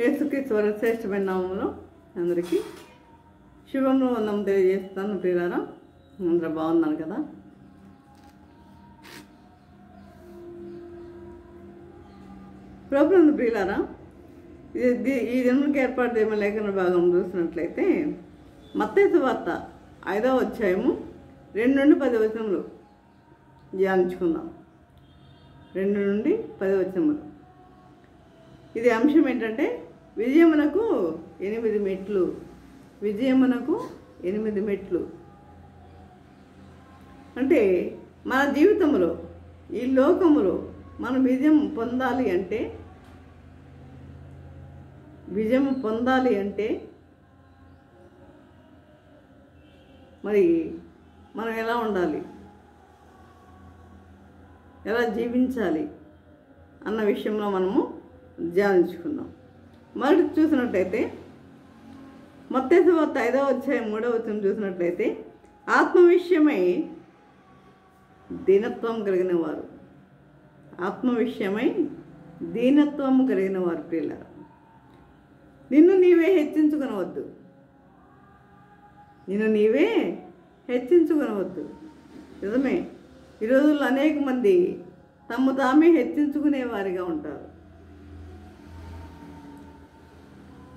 యేసుక్రీస్తు వారి శ్రేష్టమైన నామములో అందరికీ శుభములు వందనం తెలియజేస్తాను. ప్రియులారా, అందరూ బాగున్నారు కదా? ప్రభునందు ప్రియులారా, ఈ దినములకు ఏర్పాటు చేయమని లేఖన భాగం చూసినట్లయితే మత్తయి సువార్త 5వ అధ్యాయము 2 నుండి 10 వచనములు ధ్యానించుకుందాం. 2 నుండి 10 వచనములు. ఇది అంశం ఏంటంటే విజయమునకు 8 మెట్లు. విజయమునకు 8 మెట్లు అంటే మన జీవితంలో ఈ లోకములో మనం విజయం పొందాలి అంటే మరి మనం ఎలా ఉండాలి, ఎలా జీవించాలి అన్న విషయంలో మనము ధ్యానించుకుందాం. మొదటి చూసినట్లయితే మత్తయి సువార్త 5వ అధ్యాయం 3వ వచనం చూసినట్లయితే ఆత్మ విషయమై దీనత్వం కలిగిన వారు, ఆత్మ విషయమై దీనత్వం కలిగిన వారు ప్రియులారా, నిన్ను నీవే హెచ్చించుకొనవద్దు. నిజమే, ఈ రోజుల్లో అనేక మంది తమ తామే హెచ్చించుకునే వారిగా ఉంటారు.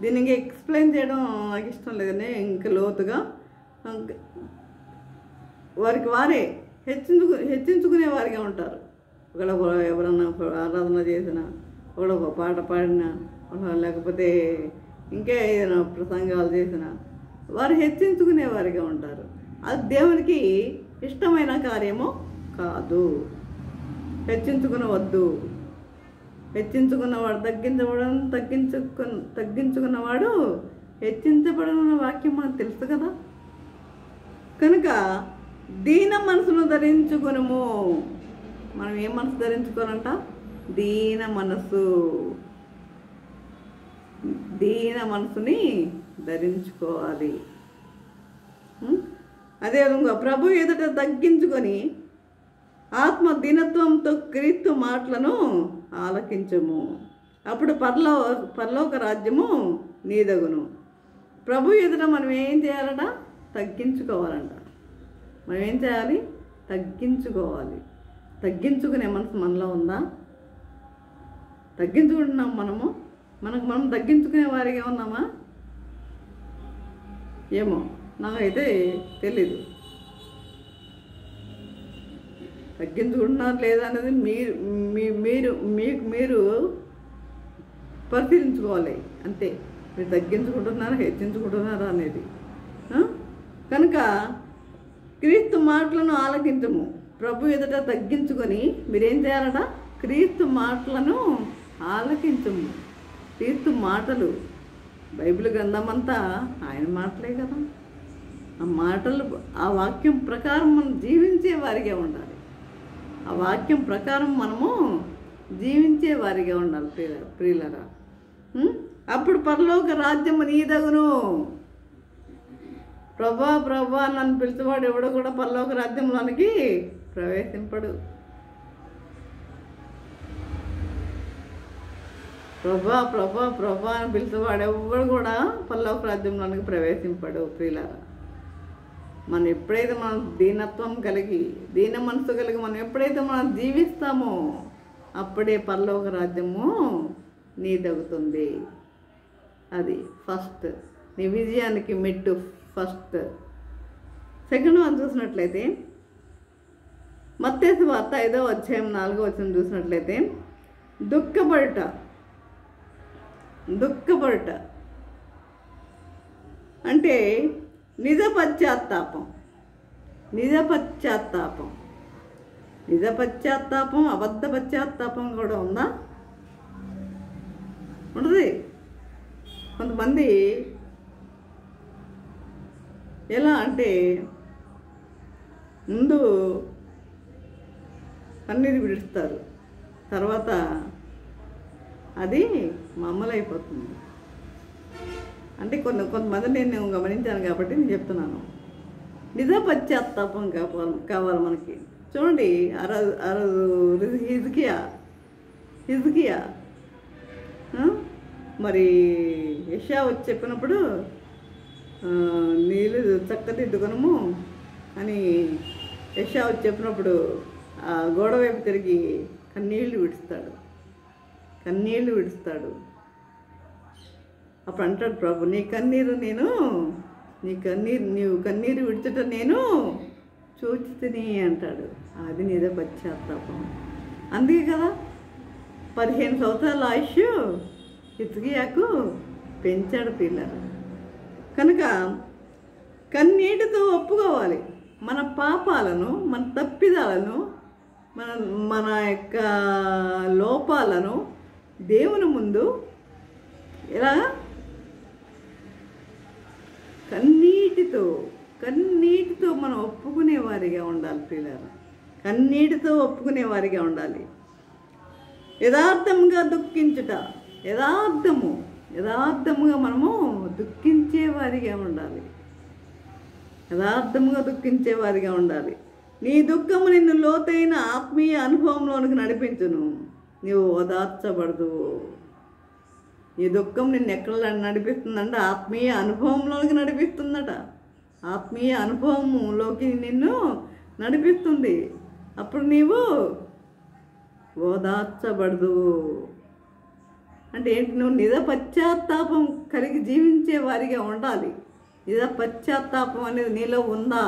దీనికి ఎక్స్ప్లెయిన్ చేయడం నాకు ఇష్టం లేదని ఇంకా లోతుగా వారికి వారే హెచ్చించుకునే వారిగా ఉంటారు. ఒకళ్ళ ఎవరన్నా ఆరాధన చేసినా, ఒకళ్ళొక పాట పాడినా, లేకపోతే ఇంకా ఏదైనా ప్రసంగాలు చేసినా వారు హెచ్చించుకునే వారిగా ఉంటారు. అది దేవునికి ఇష్టమైన కార్యము కాదు. హెచ్చించుకునవద్దు. హెచ్చించుకున్నవాడు తగ్గించుకున్నవాడు హెచ్చించబడిన వాక్యం మనకు తెలుసు కదా. కనుక దీన మనసును ధరించుకునము. మనం ఏ మనసు ధరించుకోవాలంట? దీన మనసుని ధరించుకోవాలి. అదేవిధంగా ప్రభు ఎదుట తగ్గించుకొని ఆత్మ దీనత్వంతో క్రీస్తు మాటలను ఆలకించము. అప్పుడు పరలోక రాజ్యము నీదగును. ప్రభు ఎదుట మనం ఏం చేయాలట? తగ్గించుకోవాలంట. మనం ఏం చేయాలి? తగ్గించుకోవాలి. తగ్గించుకునే మనసు మనలో ఉందా? తగ్గించుకుంటున్నాం మనం తగ్గించుకునే వారిగా ఉన్నామా? ఏమో, నాకైతే తెలీదు. తగ్గించుకుంటున్నారు లేదా అనేది మీరు పరిశీలించుకోవాలి. అంతే, మీరు తగ్గించుకుంటున్నారా హెచ్చించుకుంటున్నారా అనేది. కనుక క్రీస్తు మాటలను ఆలకించము. ప్రభు ఎదుట తగ్గించుకొని మీరేం చేయాలట? క్రీస్తు మాటలను ఆలకించము. క్రీస్తు మాటలు, బైబిల్ గ్రంథం అంతా ఆయన మాటలే కదా. ఆ మాటలు, ఆ వాక్యం ప్రకారం మనం జీవించే వారిగా ఉండాలి. ఆ వాక్యం ప్రకారం మనము జీవించే వారిగా ఉండాలి ప్రియులరా. అప్పుడు పరలోక రాజ్యము నీదగును. ప్రభా నన్ను పిలిచేవాడు ఎవడో కూడా పరలోక రాజ్యంలోనికి ప్రవేశింపడు. ప్రభా అని పిలిచేవాడు ఎవడు కూడా పరలోక రాజ్యంలోనికి ప్రవేశింపడు ప్రియులారా. మనం ఎప్పుడైతే మనం దీనత్వం కలిగి, దీన మనసు కలిగి మనం ఎప్పుడైతే మనం జీవిస్తామో అప్పుడే పరలోక రాజ్యము నీదగుతుంది. అది ఫస్ట్, నీ విజయానికి మెట్టు ఫస్ట్. సెకండ్ వన్ చూసినట్లయితే మత్తయి సువార్త 5వ అధ్యాయం 4వ వచనం చూసినట్లయితే దుఃఖపడుట అంటే నిజ పశ్చాత్తాపం, అబద్ధ పశ్చాత్తాపం కూడా ఉందా? ఉంటుంది. కొంతమంది ఎలా అంటే ముందు కన్నీరు విడుస్తారు, తర్వాత అది మామూలైపోతుంది. అంటే కొంతమంది నేను గమనించాను కాబట్టి నేను చెప్తున్నాను. నిజ పశ్చాత్తాపం కావాలి మనకి. చూడండి, హిజ్కియా మరి యెషయా వచ్చి చెప్పినప్పుడు నీళ్ళు చక్కదిద్దుకొనము అని యెషయా వచ్చి చెప్పినప్పుడు ఆ గోడ వైపు తిరిగి కన్నీళ్లు విడుస్తాడు. అప్పుడు అంటాడు ప్రభు, నీవు కన్నీరు విడుచుట నేను చూచితిని అంటాడు. అది నిజ పశ్చాత్తాపం. అందుకే కదా 15 సంవత్సరాల ఆయుష్ హిజ్కియాకు పెంచాడు పిల్లలు. కనుక కన్నీటితో ఒప్పుకోవాలి మన పాపాలను, మన తప్పిదాలను, మన యొక్క లోపాలను దేవుని ముందు ఎలా కన్నీటితో మనం ఒప్పుకునేవారిగా ఉండాలి పిల్లలు. కన్నీటితో ఒప్పుకునేవారిగా ఉండాలి. యథార్థంగా దుఃఖించుట, యథార్థముగా మనము దుఃఖించేవారిగా ఉండాలి. నీ దుఃఖము నిన్ను లోతైన ఆత్మీయ అనుభవంలోనికి నడిపించును. నీవు ఓదార్చబడదు. ఈ దుఃఖం నిన్ను ఎక్కడ నడిపిస్తుందంటే ఆత్మీయ అనుభవంలోకి నడిపిస్తుందట. ఆత్మీయ అనుభవంలోకి నిన్ను నడిపిస్తుంది. అప్పుడు నీవు ఓదార్చబడదు. అంటే ఏంటి? నువ్వు నిజ పశ్చాత్తాపం కలిగి జీవించే వారిగా ఉండాలి. నిజ పశ్చాత్తాపం అనేది నీలో ఉందా?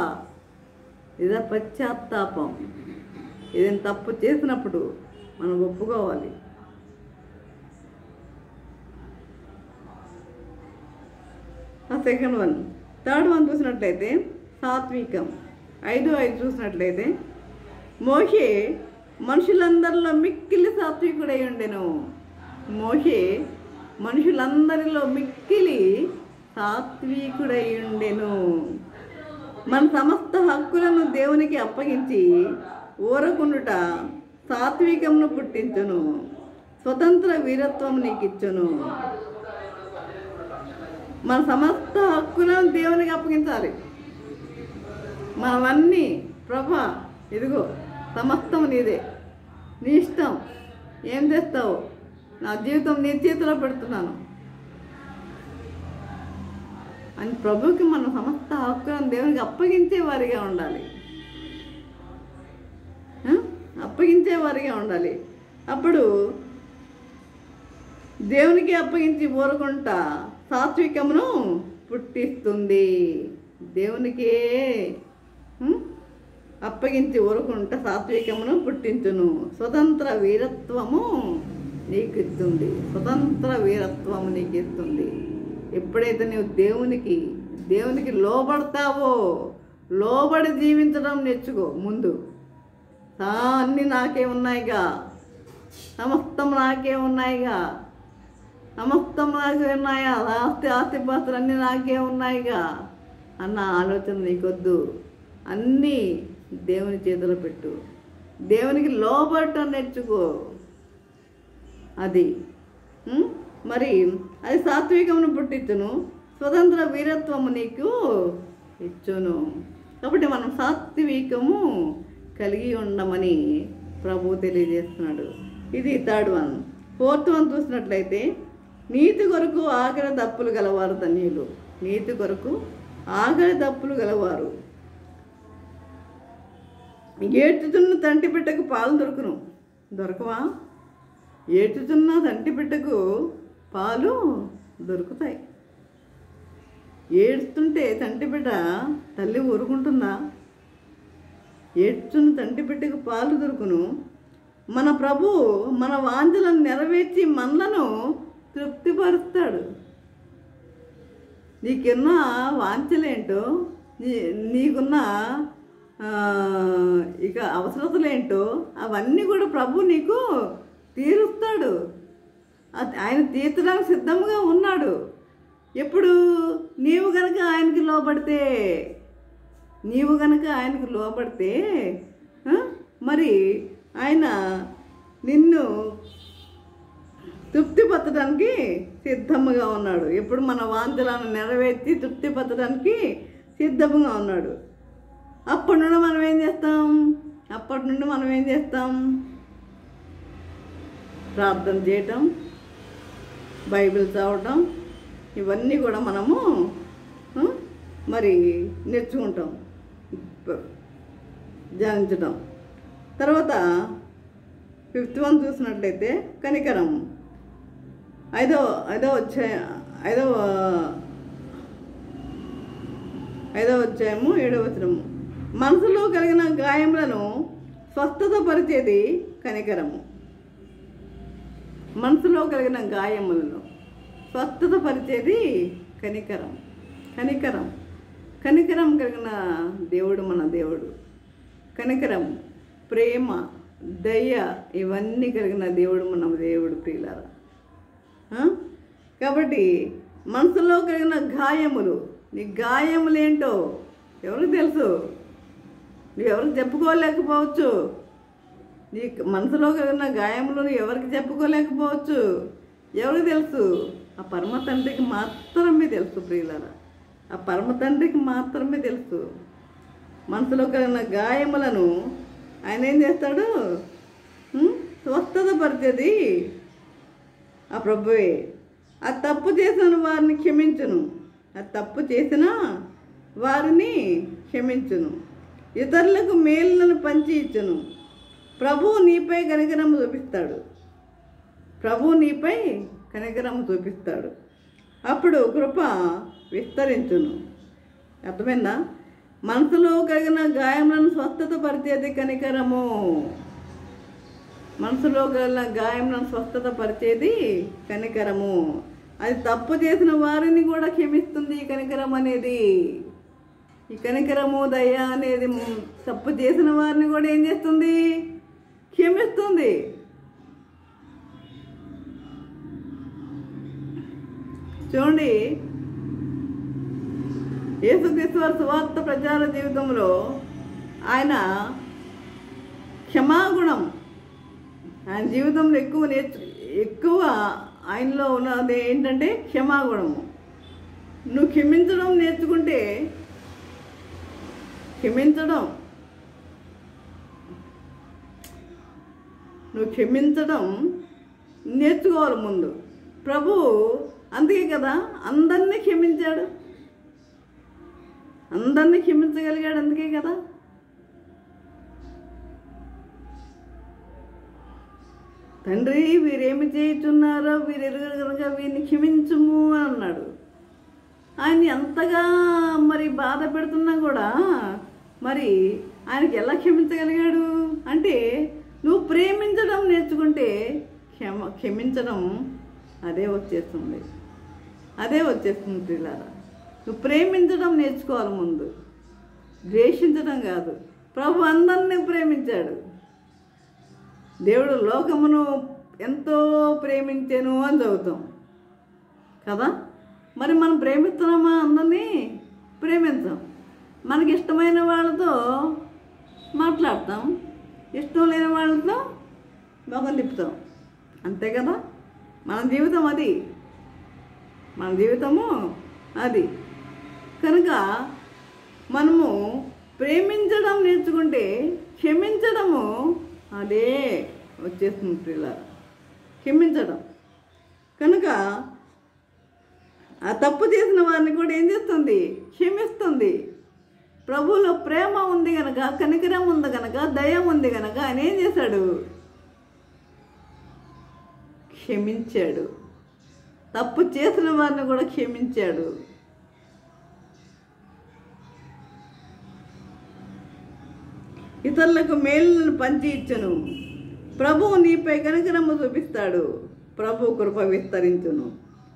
నిజ పశ్చాత్తాపం ఏదైనా తప్పు చేసినప్పుడు మనం ఒప్పుకోవాలి. Second one. థర్డ్ వన్ చూసినట్లయితే సాత్వికం. 5:5 చూసినట్లయితే మోషే మనుషులందరిలో మిక్కిలి సాత్వికుడై ఉండెను. మోషే మనుషులందరిలో మిక్కిలి సాత్వికుడై ఉండెను. మన సమస్త హక్కులను దేవునికి అప్పగించి ఊరకుండుట సాత్వికమును పుట్టించును. స్వతంత్ర వీరత్వం నీకు ఇచ్చును. మన సమస్త హక్కులను దేవునికి అప్పగించాలి. మనవన్నీ ప్రభా ఇదిగో సమస్తం నీదే, నీ ఇష్టం, ఏం చేస్తావు, నా జీవితం నీ చేతిలో పెడుతున్నాను అని ప్రభుకి మనం సమస్త హక్కులను దేవునికి అప్పగించేవారిగా ఉండాలి. అప్పుడు దేవునికి అప్పగించి ఊరకుంటా సాత్వికమును పుట్టిస్తుంది. దేవునికే అప్పగించి ఊరకుంటా సాత్వికమును పుట్టించును. స్వతంత్ర వీరత్వము నీకు ఇస్తుంది. ఎప్పుడైతే నువ్వు దేవునికి లోబడతావో, లోబడి జీవించడం నేర్చుకో. ముందు అన్నీ నాకే ఉన్నాయిగా, సమస్తం నాకే ఉన్నాయిగా, ఆస్తిపాస్తులు అన్నీ నాకే ఉన్నాయిగా అన్న ఆలోచన నీకొద్దు. అన్నీ దేవుని చేతిలో పెట్టు. దేవునికి లోబడటం నేర్చుకో. అది మరి అది సాత్వికమును పుట్టించును, స్వతంత్ర వీరత్వము నీకు ఇచ్చును. కాబట్టి మనం సాత్వికము కలిగి ఉండమని ప్రభు తెలియజేస్తున్నాడు. ఇది థర్డ్ వన్. ఫోర్త్ వన్ చూసినట్లయితే నీతి కొరకు ఆకలి దప్పులు గలవారు ధన్యులు. నీతి కొరకు ఆకలి దప్పులు గలవారు. ఏడ్చుతున్న తంటి బిడ్డకు పాలు దొరకవా? ఏడ్చుతున్న తంటి బిడ్డకు పాలు దొరుకుతాయి. ఏడుస్తుంటే తంటి బిడ్డ తల్లి ఊరుకుంటుందా? ఏడ్చున్న తంటి బిడ్డకు పాలు దొరుకును. మన ప్రభు మన వాంఛలను నెరవేర్చి మనలను తృప్తిపరుస్తాడు. నీకున్న వాంఛలేంటో, నీకున్న ఇక అవసరతలేంటో అవన్నీ కూడా ప్రభు నీకు తీరుస్తాడు. ఆయన తీర్చడానికి సిద్ధంగా ఉన్నాడు. ఎప్పుడు నీవు గనక ఆయనకి లోబడితే మరి ఆయన నిన్ను తృప్తిపరచడానికి సిద్ధంగా ఉన్నాడు. ఎప్పుడు మన వాంఛలను నెరవేర్చి తృప్తిపరచడానికి సిద్ధంగా ఉన్నాడు. అప్పటి నుండి మనం ఏం చేస్తాం? ప్రార్థన చేయటం, బైబిల్ చదవటం, ఇవన్నీ కూడా మనము మరి నేర్చుకుంటాం, ధ్యానించటం. తర్వాత 5th వన్ చూసినట్లయితే కనికరం. ఐదవ అధ్యాయము 7వ వచనము. మనసులో కలిగిన గాయములను స్వస్థత పరిచేది కనికరము. మనసులో కలిగిన గాయములను స్వస్థత పరిచేది కనికరం. కనికరం కనికరం కలిగిన దేవుడు మన దేవుడు. కనికరం, ప్రేమ, దయ ఇవన్నీ కలిగిన దేవుడు మన దేవుడు ప్రియులారా. కాబట్టి మనసులో కలిగిన గాయములు, నీ గాయములేంటో ఎవరికి తెలుసు? నువ్వు ఎవరికి చెప్పుకోలేకపోవచ్చు. నీ మనసులో కలిగిన గాయములు ఎవరికి చెప్పుకోలేకపోవచ్చు. ఎవరికి తెలుసు? ఆ పరమ తండ్రికి మాత్రమే తెలుసు ప్రియులారా. ఆ పరమ తండ్రికి మాత్రమే తెలుసు. మనసులో కలిగిన గాయములను ఆయన ఏం చేస్తాడు? స్వస్థత పరిచేది ఆ ప్రభువే. ఆ తప్పు చేసిన వారిని క్షమించును. ఆ తప్పు చేసిన వారిని క్షమించును. ఇతరులకు మేలులను పంచి ఇచ్చును. ప్రభువు నీపై కనికరము చూపిస్తాడు. ప్రభువు నీపై కనికరము చూపిస్తాడు. అప్పుడు కృప విస్తరించును. అర్థమైందా? మనసులో కలిగిన గాయములను స్వస్థత పరిచేది కనికరము. మనసులో కలిగిన గాయములను స్వస్థత పరిచేది కనికరము. అది తప్పు చేసిన వారిని కూడా క్షమిస్తుంది ఈ కనికరం అనేది. ఈ కనికరము, దయ అనేది తప్పు చేసిన వారిని కూడా ఏం చేస్తుంది? క్షమిస్తుంది. చూడండి, యేసుక్రీస్తు వారి సువార్త ప్రచార జీవితంలో ఆయన క్షమాగుణం, ఆయన జీవితంలో ఎక్కువ ఆయనలో ఉన్నది ఏంటంటే క్షమాగుణము. నువ్వు క్షమించడం నేర్చుకుంటే, నువ్వు క్షమించడం నేర్చుకోవాలి ముందు. ప్రభు అందుకే కదా అందరినీ క్షమించాడు, అందరినీ క్షమించగలిగాడు. అందుకే కదా తండ్రి వీరేమి చేయుచున్నారో వీరు ఎరుగరు కనుక వీరిని క్షమించుము అని అన్నాడు. ఆయన ఎంతగా మరి బాధ పెడుతున్నా కూడా మరి ఆయనకి ఎలా క్షమించగలిగాడు అంటే, నువ్వు ప్రేమించడం నేర్చుకుంటే క్షమించడం అదే వచ్చేస్తుంది పిల్లారా. నువ్వు ప్రేమించడం నేర్చుకోవాలి ముందు, ద్వేషించడం కాదు. ప్రభు అందరినీ ప్రేమించాడు. దేవుడు లోకమును ఎంతో ప్రేమించాను అని చదువుతాం కదా. మరి మనం ప్రేమిస్తున్నామా? అందరినీ ప్రేమించాం. మనకి ఇష్టమైన వాళ్ళతో మాట్లాడతాం, ఇష్టం లేని వాళ్ళతో మొహం తిప్పుతాం. అంతే కదా మన జీవితం, అది మన జీవితము అది. కనుక మనము ప్రేమించడం నేర్చుకుంటే క్షమించడము అదే వచ్చేస్తుంది పిల్లలు. క్షమించడం కనుక ఆ తప్పు చేసిన వారిని కూడా ఏం చేస్తుంది? క్షమిస్తుంది. ప్రభువులో ప్రేమ ఉంది కనుక, కనికరం ఉంది కనుక, దయ ఉంది కనుక ఆయన ఏం చేశాడు? క్షమించాడు. తప్పు చేసిన వారిని కూడా క్షమించాడు. ఇతరులకు మేలులను పంచి ఇచ్చును. ప్రభువు నీపై కనికరము చూపిస్తాడు. ప్రభు కృప విస్తరించును.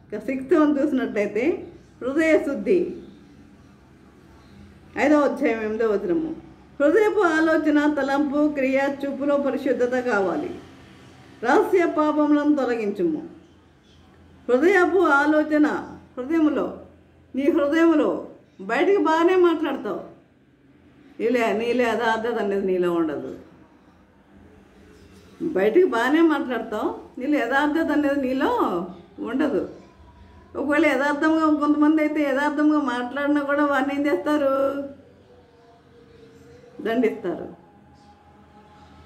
ఇక 6th వన్ చూసినట్లయితే హృదయ శుద్ధి. 5వ అధ్యాయం 8వ వచనము. హృదయపు ఆలోచన, తలంపు, క్రియ, చూపులో పరిశుద్ధత కావాలి. రహస్య పాపములను తొలగించుము. హృదయపు ఆలోచన, నీ హృదయంలో బయటికి బాగానే మాట్లాడతావు, నీలో యథార్థత అనేది నీలో ఉండదు. బయటికి బాగానే మాట్లాడతావు, నీలో యథార్థత అనేది నీలో ఉండదు. ఒకవేళ యథార్థంగా, కొంతమంది అయితే యథార్థంగా మాట్లాడినా కూడా వారిని ఏం చేస్తారు? దండిస్తారు.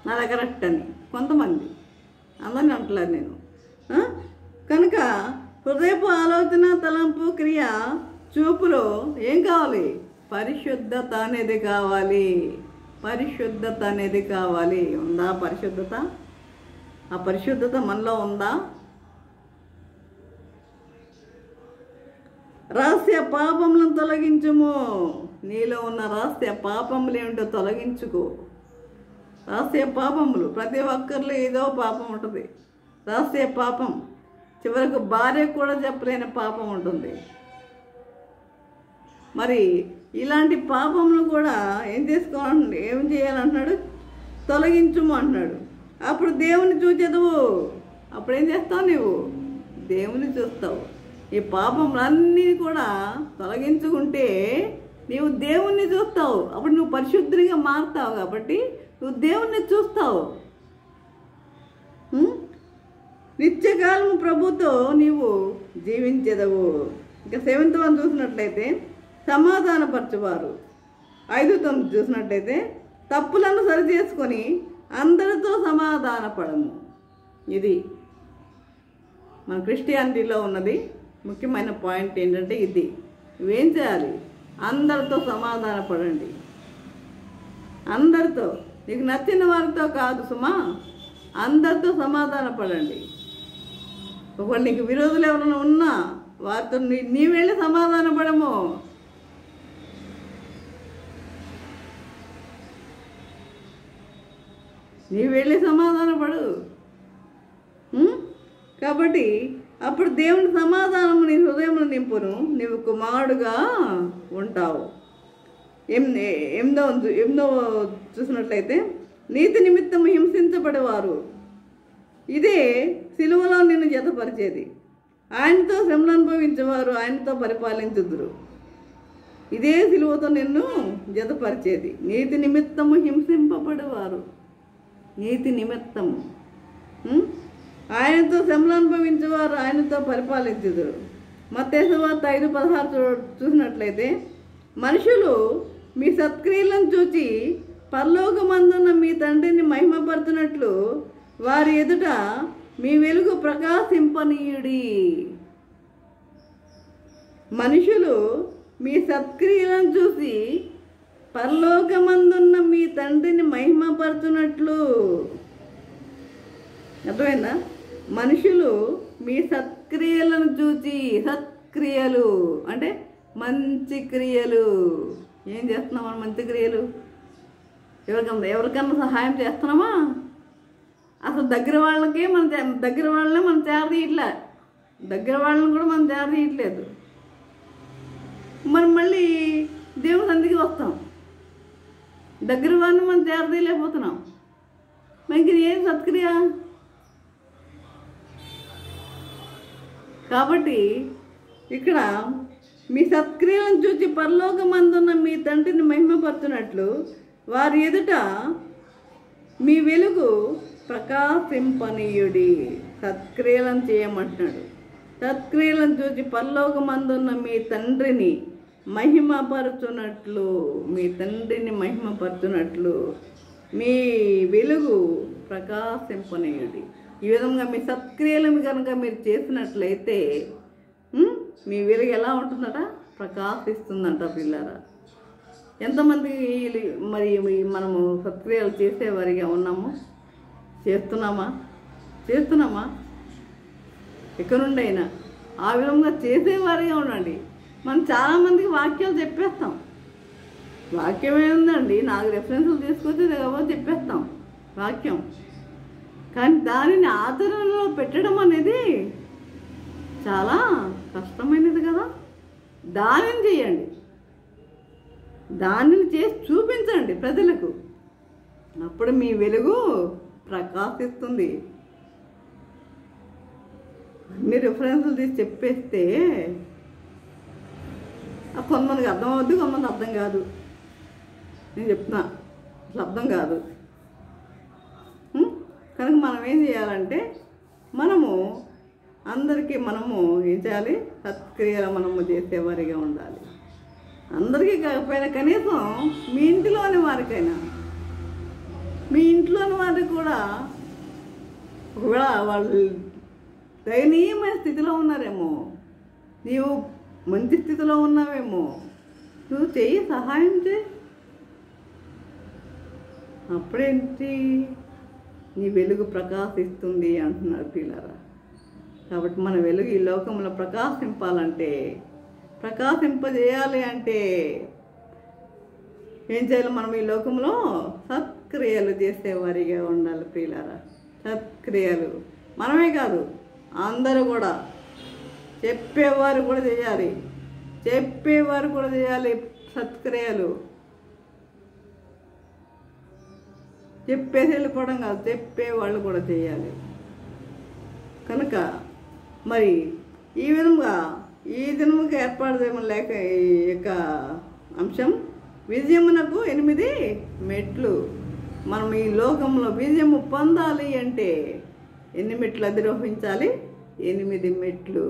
నాది కరెక్ట్ అని కొంతమంది, అందరినీ అంటలేదు నేను. కనుక హృదయపు ఆలోచన, తలంపు, క్రియ, చూపులో ఏం కావాలి? పరిశుద్ధత అనేది కావాలి. పరిశుద్ధత అనేది కావాలి. ఉందా పరిశుద్ధత? ఆ పరిశుద్ధత మనలో ఉందా? రహస్య పాపములను తొలగించుము. నీలో ఉన్న రహస్య పాపములు ఏమిటో తొలగించుకో. రహస్య పాపములు ప్రతి ఒక్కరిలో ఏదో పాపం ఉంటుంది. రహస్య పాపం చివరకు భార్యకు కూడా చెప్పలేని పాపం ఉంటుంది. మరి ఇలాంటి పాపములు కూడా ఏం చేయాలంటున్నాడు? తొలగించుము అంటున్నాడు. అప్పుడు దేవుని చూచెదవు. అప్పుడు ఏం చేస్తావు? నువ్వు దేవుని చూస్తావు. ఈ పాపములన్నీ కూడా తొలగించుకుంటే నీవు దేవుణ్ణి చూస్తావు. అప్పుడు నువ్వు పరిశుద్ధంగా మారుతావు. కాబట్టి నువ్వు దేవుణ్ణి చూస్తావు. నిత్యకాలం ప్రభుతో నీవు జీవించెదవు. ఇంకా 7th వన్ చూసినట్లయితే సమాధానపరచువారు. 5:9 చూసినట్లయితే తప్పులను సరిచేసుకొని అందరితో సమాధానపడము. ఇది మన క్రిస్టియానిటీలో ఉన్నది ముఖ్యమైన పాయింట్ ఏంటంటే ఇది. నువ్వేం చేయాలి? అందరితో సమాధానపడండి. అందరితో, నీకు నచ్చిన వారితో కాదు సుమా, అందరితో సమాధానపడండి. ఒకవేళ నీకు విరోధులు ఎవరైనా ఉన్నా వారితో నీ వెళ్ళి సమాధానపడము. నీ వెళ్ళి సమాధానపడు. కాబట్టి అప్పుడు దేవుని సమాధానము నీ హృదయంలో నింపును, నీవు కుమారుడుగా ఉంటావు. 8వ చూసినట్లయితే నీతి నిమిత్తము హింసించబడేవారు. ఇదే సిలువలో నిన్ను జతపరిచేది. ఆయనతో శ్రమలు అనుభవించేవారు ఆయనతో పరిపాలించుదురు. ఇదే సిలువతో నిన్ను జతపరిచేది. నీతి నిమిత్తము హింసింపబడేవారు. నీతి నిమిత్తము ఆయనతో శ్రమలు అనుభవించేవారు ఆయనతో పరిపాలించుదురు. మత్తయి సువార్త 5:16 చూసినట్లయితే మనుషులు మీ సత్క్రియలను చూచి పరలోకమందున్న మీ తండ్రిని మహిమపరుచునట్లు వారి ఎదుట మీ వెలుగు ప్రకాశింపనీయుడి. మనుషులు మీ సత్క్రియలను చూసి పరలోకమందున్న మీ తండ్రిని మహిమపరుచునట్లు. అర్థమైందా? మనుషులు మీ సత్క్రియలను చూచి, సత్క్రియలు అంటే మంచి క్రియలు. ఏం చేస్తున్నాం మనం? మంచి క్రియలు. ఎవరికన్నా సహాయం చేస్తున్నామా? అసలు దగ్గర వాళ్ళనే మనం చేరదీయట్లే. దగ్గర వాళ్ళని కూడా మనం చేరదీయట్లేదు. మనం మళ్ళీ దేవుని సంధికి వస్తాం. దగ్గర వాళ్ళని మనం చేరదీయలేకపోతున్నాం. మనకి ఏం సత్క్రియ? కాబట్టి ఇక్కడ మీ సత్క్రియలను చూచి పరలోకమందున్న మీ తండ్రిని మహిమపరుచునట్లు వారి ఎదుట మీ వెలుగు ప్రకాశింపనీయుడి. సత్క్రియలను చేయమంటున్నాడు. సత్క్రియలను చూచి పరలోకమందున్న మీ తండ్రిని మహిమపరచునట్లు, మీ తండ్రిని మహిమపరచునట్లు మీ వెలుగు ప్రకాశింపనీయుడి. ఈ విధంగా మీ సత్క్రియలను కనుక మీరు చేసినట్లయితే మీ వెలుగు ఎలా ఉంటుందట? ప్రకాశిస్తుందంట. పిల్లరా, ఎంతమంది మరి మనము సత్క్రియలు చేసేవారిగా ఉన్నాము? చేస్తున్నామా? ఎక్కడి నుండి అయినా ఆ విధంగా చేసేవారిగా ఉండండి. మనం చాలామందికి వాక్యాలు చెప్పేస్తాం. వాక్యం ఏముందండి? 4 రెఫరెన్సులు తీసుకొచ్చి కాబట్టి చెప్పేస్తాం వాక్యం. కానీ దానిని ఆచరణలో పెట్టడం అనేది చాలా కష్టమైనది కదా. దానిని చేయండి, దానిని చేసి చూపించండి ప్రజలకు. అప్పుడు మీ వెలుగు ప్రకాశిస్తుంది. అన్ని రిఫరెన్సులు తీసి చెప్పేస్తే కొంతమందికి అర్థం అవుద్ది, కొంతమంది అర్థం కాదు. నేను చెప్తున్నా, అసలు అర్థం కాదు. కనుక మనం ఏం చేయాలంటే అందరికీ ఏం చేయాలి? సత్క్రియలు మనము చేసేవారిగా ఉండాలి. అందరికీ కాకపోయినా కనీసం మీ ఇంటిలోని వారికైనా, మీ ఇంట్లోని వారికి కూడా ఒకవేళ వాళ్ళు దయనీయమైన స్థితిలో ఉన్నారేమో, నీవు మంచి స్థితిలో ఉన్నావేమో, నువ్వు చెయ్యి, సహాయం చేయి. అప్పుడేంటి, నీ వెలుగు ప్రకాశిస్తుంది అంటున్నాడు ప్రియులారా. కాబట్టి మన వెలుగు ఈ లోకంలో ప్రకాశింపాలంటే, ప్రకాశింపజేయాలి అంటే ఏం చేయాలి? మనం ఈ లోకంలో సత్క్రియలు చేసేవారిగా ఉండాలి ప్రియులారా. సత్క్రియలు మనమే కాదు, అందరూ కూడా, చెప్పేవారు కూడా చేయాలి. చెప్పేవారు కూడా చేయాలి సత్క్రియలు. చెప్పేసి వెళ్ళిపోవడం కాదు, చెప్పేవాళ్ళు కూడా చేయాలి. కనుక మరి ఈ విధంగా ఈ దినముకి ఏర్పాటు చేయమని లేక ఈ యొక్క అంశం విజయమునకు 8 మెట్లు. మనం ఈ లోకంలో విజయము పొందాలి అంటే ఎన్ని మెట్లు అధిరోహించాలి? 8 మెట్లు.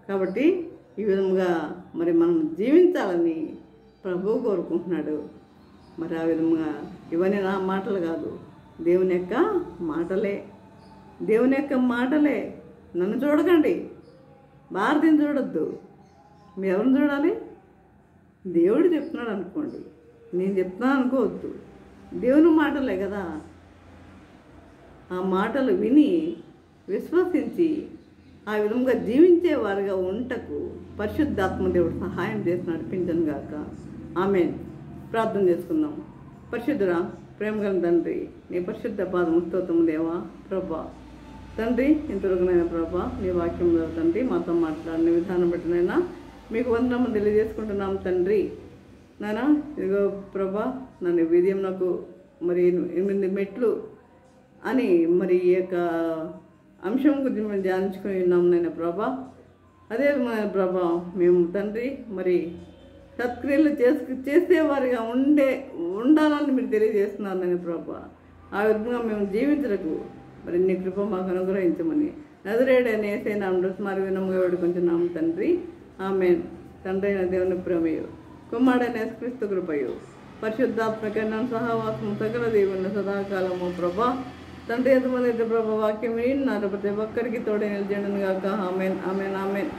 కాబట్టి ఈ విధంగా మరి మనం జీవించాలని ప్రభువు కోరుకుంటున్నాడు. మరి ఆ విధంగా ఇవన్నీ నా మాటలు కాదు, దేవుని యొక్క మాటలే. దేవుని యొక్క మాటలే. నన్ను చూడకండి, భారతిని చూడొద్దు. మీరు ఎవరిని చూడాలి? దేవుడు చెప్తున్నాడు అనుకోండి, నేను చెప్తున్నాను అనుకోవద్దు. దేవుని మాటలే కదా. ఆ మాటలు విని విశ్వసించి ఆ విధంగా జీవించేవారుగా ఉంటకు పరిశుద్ధాత్మ దేవుడు సహాయం చేసి నడిపించను గాక. ఆమేన్. ప్రార్థన చేసుకుందాం. పరిశుద్ధుడా, ప్రేమగల తండ్రి, నీ పరిశుద్ధ పాదము స్తోత్రము దేవా. ప్రభా తండ్రి, ఇంతవరకునైనా ప్రభా నీ వాక్యంలో తండ్రి మాతో మాట్లాడిన విధానం బట్టినైనా మీకు వందనము తెలియజేసుకుంటున్నాం తండ్రి. నానా ఇదిగో ప్రభా, నన్ను విజయం నాకు మరి 8 మెట్లు అని మరి ఈ యొక్క అంశం గురించి మేము ధ్యానించుకుని ఉన్నాం నాయన ప్రభా. అదే ప్రభా, మేము తండ్రి మరి సత్క్రియలు చేసేవారిగా ఉండాలని మీరు తెలియజేస్తున్నారు నేను ప్రభా. ఆ విధంగా మేము జీవించరకు మరి నీ కృప మాకు అనుగ్రహించమని నజరేయుడైన యేసయ్య నామములో మరి వినమ్ముగా వేడుకొంచున్నాము తండ్రి. ఆమేన్. తండ్రి అయిన దేవుని ప్రేమయు, కుమారుడైన యేసుక్రీస్తు కృపయు, పరిశుద్ధాత్మకైన సహవాసము సకల దేవుని సదాకాలము ప్రభా. తండ్రి ఎంతమంది ప్రభా వాక్యం విన్నారు ప్రతి ఒక్కరికి తోడే నిలిచేయను గాక. ఆమేన్, ఆమేన్, ఆమేన్.